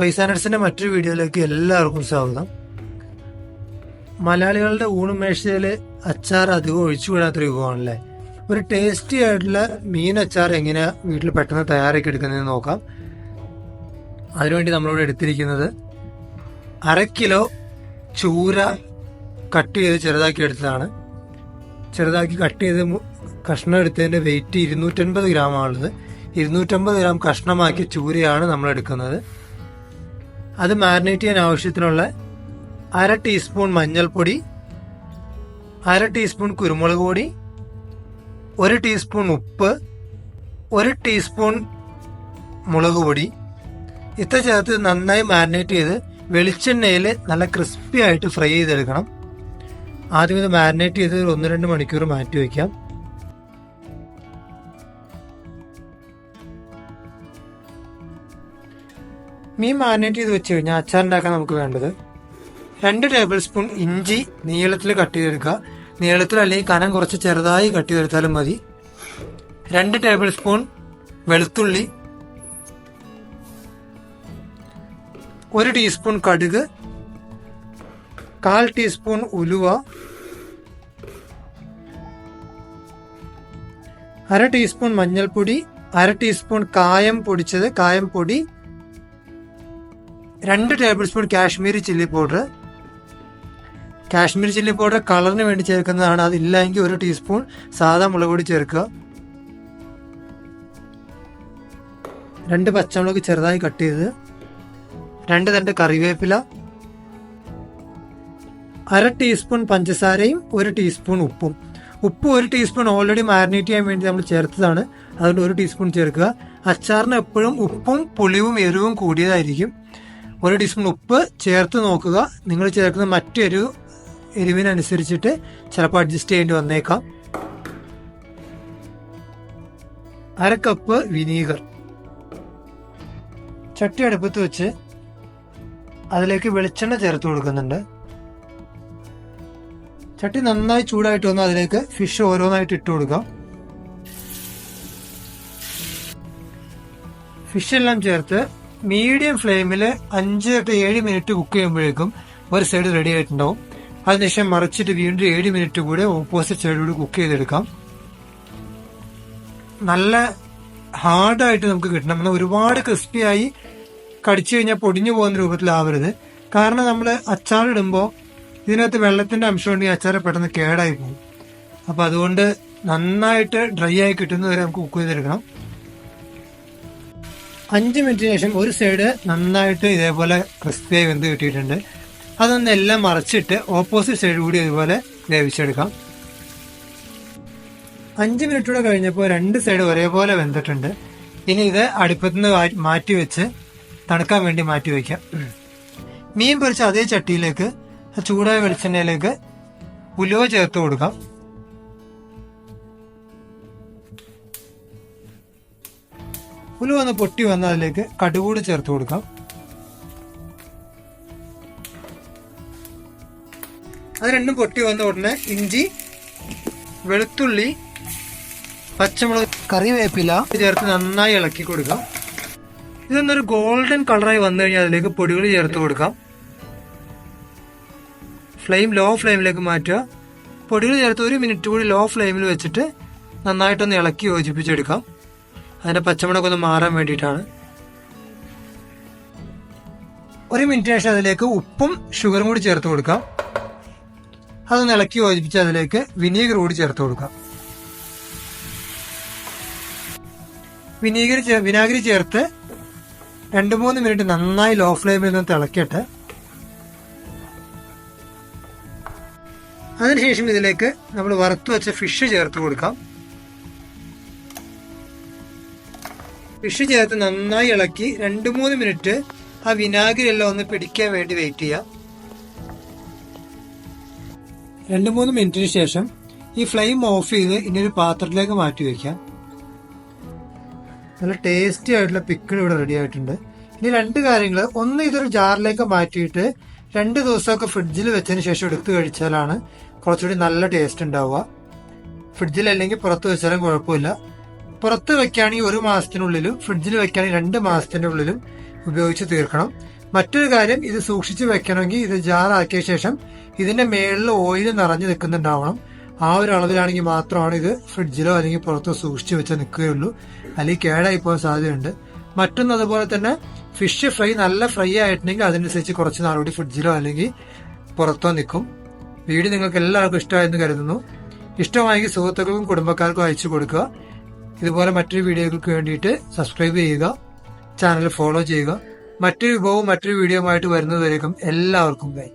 Spice and നട്ട്സിന്റെ മറ്റൊരു വീഡിയോയിലേക്ക് എല്ലാവർക്കും സ്വാഗതം. മലയാളികളുടെ ഊണുമേശയിൽ അച്ചാർ അധികം ഒഴിച്ചുകൂടാത്തൊരു വിഭവമാണല്ലേ. ഒരു ടേസ്റ്റി ആയിട്ടുള്ള മീൻ അച്ചാർ എങ്ങനെയാ വീട്ടിൽ പെട്ടെന്ന് തയ്യാറാക്കി എടുക്കുന്നതെന്ന് നോക്കാം. അതിനുവേണ്ടി നമ്മളിവിടെ എടുത്തിരിക്കുന്നത് 1/2 കിലോ ചൂര കട്ട് ചെയ്ത് ചെറുതാക്കി എടുത്തതാണ്. ചെറുതാക്കി കട്ട് ചെയ്ത് കഷ്ണം എടുത്തതിന്റെ വെയിറ്റ് 250 ഗ്രാമാണുള്ളത്. 250 ഗ്രാം കഷ്ണമാക്കി ചൂരയാണ് നമ്മൾ എടുക്കുന്നത്. അത് മാരിനേറ്റ് ചെയ്യാൻ ആവശ്യത്തിനുള്ള 1/2 ടീസ്പൂൺ മഞ്ഞൾപ്പൊടി, 1/2 ടീസ്പൂൺ കുരുമുളക് പൊടി, 1 ടീസ്പൂൺ ഉപ്പ്, 1 ടീസ്പൂൺ മുളക് പൊടി ഇത്ര ചേർത്ത് നന്നായി മാരിനേറ്റ് ചെയ്ത് വെളിച്ചെണ്ണയിൽ നല്ല ക്രിസ്പി ആയിട്ട് ഫ്രൈ ചെയ്തെടുക്കണം. ആദ്യം ഇത് മാരിനേറ്റ് ചെയ്ത് 1-2 മണിക്കൂർ മാറ്റി വയ്ക്കാം. മീൻ മാരിനേറ്റ് ചെയ്ത് വെച്ച് കഴിഞ്ഞാൽ അച്ചാറുണ്ടാക്കാൻ നമുക്ക് വേണ്ടത് 2 ടേബിൾ സ്പൂൺ ഇഞ്ചി നീളത്തിൽ കട്ട് ചെയ്തെടുക്കുക. നീളത്തിൽ അല്ലെങ്കിൽ കനം കുറച്ച് ചെറുതായി കട്ട് ചെയ്തെടുത്താലും മതി. 2 ടേബിൾ സ്പൂൺ വെളുത്തുള്ളി, 1 ടീസ്പൂൺ കടുക്, 1/4 ടീസ്പൂൺ ഉലുവ, 1/2 ടീസ്പൂൺ മഞ്ഞൾപ്പൊടി, 1/2 ടീസ്പൂൺ കായം പൊടിച്ചത്, കായം പൊടി, 2 table spoon Kashmiri chilli powder. Kashmiri chilli powder കളറിന് വേണ്ടി ചേർക്കുന്നതാണ്. അതില്ലെങ്കിൽ 1 ടീസ്പൂൺ സാധാ മുളക് പൊടി ചേർക്കുക. 2 പച്ചമുളക് ചെറുതായി കട്ട് ചെയ്ത്, 2 തണ്ട് കറിവേപ്പില, 1/2 ടീസ്പൂൺ പഞ്ചസാരയും 1 ടീസ്പൂൺ ഉപ്പും. ഉപ്പ് 1 ടീസ്പൂൺ ഓൾറെഡി മാരിനേറ്റ് ചെയ്യാൻ വേണ്ടി നമ്മൾ ചേർത്തതാണ്, അതുകൊണ്ട് 1 ടീസ്പൂൺ ചേർക്കുക. അച്ചാറിന് എപ്പോഴും ഉപ്പും പുളിയും എരിവും കൂടിയതായിരിക്കും. 1 ടീസ്പൂൺ ഉപ്പ് ചേർത്ത് നോക്കുക. നിങ്ങൾ ചേർക്കുന്ന മറ്റു എരിവിനനുസരിച്ചിട്ട് ചിലപ്പോൾ അഡ്ജസ്റ്റ് ചെയ്യേണ്ടി വന്നേക്കാം. 1/2 കപ്പ് വിനീഗർ. ചട്ടി അടുപ്പത്ത് വെച്ച് അതിലേക്ക് വെളിച്ചെണ്ണ ചേർത്ത് കൊടുക്കുന്നുണ്ട്. ചട്ടി നന്നായി ചൂടായിട്ട് വന്ന് അതിലേക്ക് ഫിഷ് ഓരോന്നായിട്ട് ഇട്ട് കൊടുക്കാം. ഫിഷ് എല്ലാം ചേർത്ത് മീഡിയം ഫ്ലെയിമിൽ 5-7 മിനിറ്റ് കുക്ക് ചെയ്യുമ്പോഴേക്കും ഒരു സൈഡ് റെഡി ആയിട്ടുണ്ടാവും. അതിനുശേഷം മറിച്ചിട്ട് വീണ്ടും 7 മിനിറ്റ് കൂടെ ഓപ്പോസിറ്റ് സൈഡിലൂടെ കുക്ക് ചെയ്തെടുക്കാം. നല്ല ഹാർഡായിട്ട് നമുക്ക് കിട്ടണം. എന്നാൽ ഒരുപാട് ക്രിസ്പിയായി കടിച്ചു കഴിഞ്ഞാൽ പൊടിഞ്ഞു പോകുന്ന രൂപത്തിലാവരുത്. കാരണം നമ്മൾ അച്ചാറിടുമ്പോൾ ഇതിനകത്ത് വെള്ളത്തിന്റെ അംശം ഉണ്ടെങ്കിൽ അച്ചാർ പെട്ടെന്ന് കേടായി പോകും. അപ്പം അതുകൊണ്ട് നന്നായിട്ട് ഡ്രൈ ആയി കിട്ടുന്നവരെ നമുക്ക് കുക്ക് ചെയ്തെടുക്കണം. 5 മിനിറ്റിന് ശേഷം ഒരു സൈഡ് നന്നായിട്ട് ഇതേപോലെ ക്രിസ്പിയായി വെന്ത് കിട്ടിയിട്ടുണ്ട്. അതൊന്ന് എല്ലാം മറച്ചിട്ട് ഓപ്പോസിറ്റ് സൈഡ് കൂടി ഇതുപോലെ വേവിച്ചെടുക്കാം. 5 മിനിറ്റ് കൂടെ കഴിഞ്ഞപ്പോൾ 2 സൈഡ് ഒരേപോലെ വെന്തിട്ടുണ്ട്. ഇനി ഇത് അടുപ്പത്തുനിന്ന് മാറ്റി വെച്ച് തണുക്കാൻ വേണ്ടി മാറ്റി വയ്ക്കാം. മീൻ പൊരിച്ച അതേ ചട്ടിയിലേക്ക് ചൂടായ വെളിച്ചെണ്ണയിലേക്ക് ഉലുവ ചേർത്ത് കൊടുക്കാം. ഉലുവ ഒന്ന് പൊട്ടി വന്ന അതിലേക്ക് കടുകൂടി ചേർത്ത് കൊടുക്കാം. അത് രണ്ടും പൊട്ടി വന്ന ഉടനെ ഇഞ്ചി, വെളുത്തുള്ളി, പച്ചമുളക്, കറിവേപ്പില ചേർത്ത് നന്നായി ഇളക്കി കൊടുക്കാം. ഇതൊന്നൊരു ഗോൾഡൻ കളറായി വന്നു കഴിഞ്ഞാൽ അതിലേക്ക് പൊടികൾ ചേർത്ത് കൊടുക്കാം. ഫ്ലെയിം ലോ ഫ്ലെയിമിലേക്ക് മാറ്റുക. പൊടികൾ ചേർത്ത് 1 മിനിറ്റ് കൂടി ലോ ഫ്ലെയിമിൽ വെച്ചിട്ട് നന്നായിട്ടൊന്ന് ഇളക്കി യോജിപ്പിച്ചെടുക്കാം. അതിന്റെ പച്ചമുളക് ഒന്ന് മാറാൻ വേണ്ടിയിട്ടാണ്. 1 മിനിറ്റിന് ശേഷം അതിലേക്ക് ഉപ്പും ഷുഗറും കൂടി ചേർത്ത് കൊടുക്കാം. അതൊന്ന് ഇളക്കി യോജിപ്പിച്ച് അതിലേക്ക് വിനീഗർ കൂടി ചേർത്ത് കൊടുക്കാം. വിനാഗിരി ചേർത്ത് 2-3 മിനിറ്റ് നന്നായി ലോ ഫ്ലെയിമിൽ നിന്ന് തിളക്കിയിട്ട് അതിനുശേഷം ഇതിലേക്ക് നമ്മൾ വറുത്തു വെച്ച ഫിഷ് ചേർത്ത് കൊടുക്കാം. ഫിഷ് ചേർത്ത് നന്നായി ഇളക്കി 2-3 മിനിറ്റ് ആ വിനാഗിരി എല്ലാം ഒന്ന് പിടിക്കാൻ വേണ്ടി വെയിറ്റ് ചെയ്യാം. 2-3 മിനിറ്റിന് ശേഷം ഈ ഫ്ലെയിം ഓഫ് ചെയ്ത് ഇനി ഒരു പാത്രത്തിലേക്ക് മാറ്റി വയ്ക്കാം. നല്ല ടേസ്റ്റി ആയിട്ടുള്ള പിക്കിൾ ഇവിടെ റെഡി ആയിട്ടുണ്ട്. ഇനി 2 കാര്യങ്ങൾ. ഒന്ന്, ഇതൊരു ജാറിലേക്ക് മാറ്റിയിട്ട് 2 ദിവസമൊക്കെ ഫ്രിഡ്ജിൽ വെച്ചതിന് ശേഷം എടുത്തു കഴിച്ചാലാണ് കുറച്ചുകൂടി നല്ല ടേസ്റ്റ് ഉണ്ടാവുക. ഫ്രിഡ്ജിൽ അല്ലെങ്കിൽ പുറത്ത് വെച്ചാലും കുഴപ്പമില്ല. പുറത്ത് വെക്കുകയാണെങ്കിൽ 1 മാസത്തിനുള്ളിലും ഫ്രിഡ്ജിൽ വെക്കുകയാണെങ്കിൽ 2 മാസത്തിന്റെ ഉള്ളിലും ഉപയോഗിച്ച് തീർക്കണം. മറ്റൊരു കാര്യം, ഇത് സൂക്ഷിച്ച് വെക്കണമെങ്കിൽ ഇത് ജാറാക്കിയ ശേഷം ഇതിന്റെ മേളിൽ ഓയിൽ നിറഞ്ഞു നിൽക്കുന്നുണ്ടാവണം. ആ ഒരു അളവിലാണെങ്കിൽ മാത്രമാണ് ഇത് ഫ്രിഡ്ജിലോ അല്ലെങ്കിൽ പുറത്തോ സൂക്ഷിച്ച് വെച്ചാൽ നിൽക്കുകയുള്ളൂ, അല്ലെങ്കിൽ കേടായി പോകാൻ സാധ്യതയുണ്ട്. മറ്റൊന്ന് അതുപോലെ തന്നെ ഫിഷ് ഫ്രൈ നല്ല ഫ്രൈ ആയിട്ടുണ്ടെങ്കിൽ അതിനനുസരിച്ച് കുറച്ച് നാളുകൂടി ഫ്രിഡ്ജിലോ അല്ലെങ്കിൽ പുറത്തോ നിൽക്കും. വീഡിയോ നിങ്ങൾക്ക് എല്ലാവർക്കും ഇഷ്ടമായെന്ന് കരുതുന്നു. ഇഷ്ടമായെങ്കിൽ സുഹൃത്തുക്കൾക്കും കുടുംബക്കാർക്കും അയച്ചു കൊടുക്കുക. ഇതുപോലെ മറ്റൊരു വീഡിയോകൾക്ക് വേണ്ടിയിട്ട് സബ്സ്ക്രൈബ് ചെയ്യുക, ചാനൽ ഫോളോ ചെയ്യുക. മറ്റൊരു വിഭവവും മറ്റൊരു വീഡിയോയുമായിട്ട് വരുന്നതുവരേക്കും എല്ലാവർക്കും ബൈ.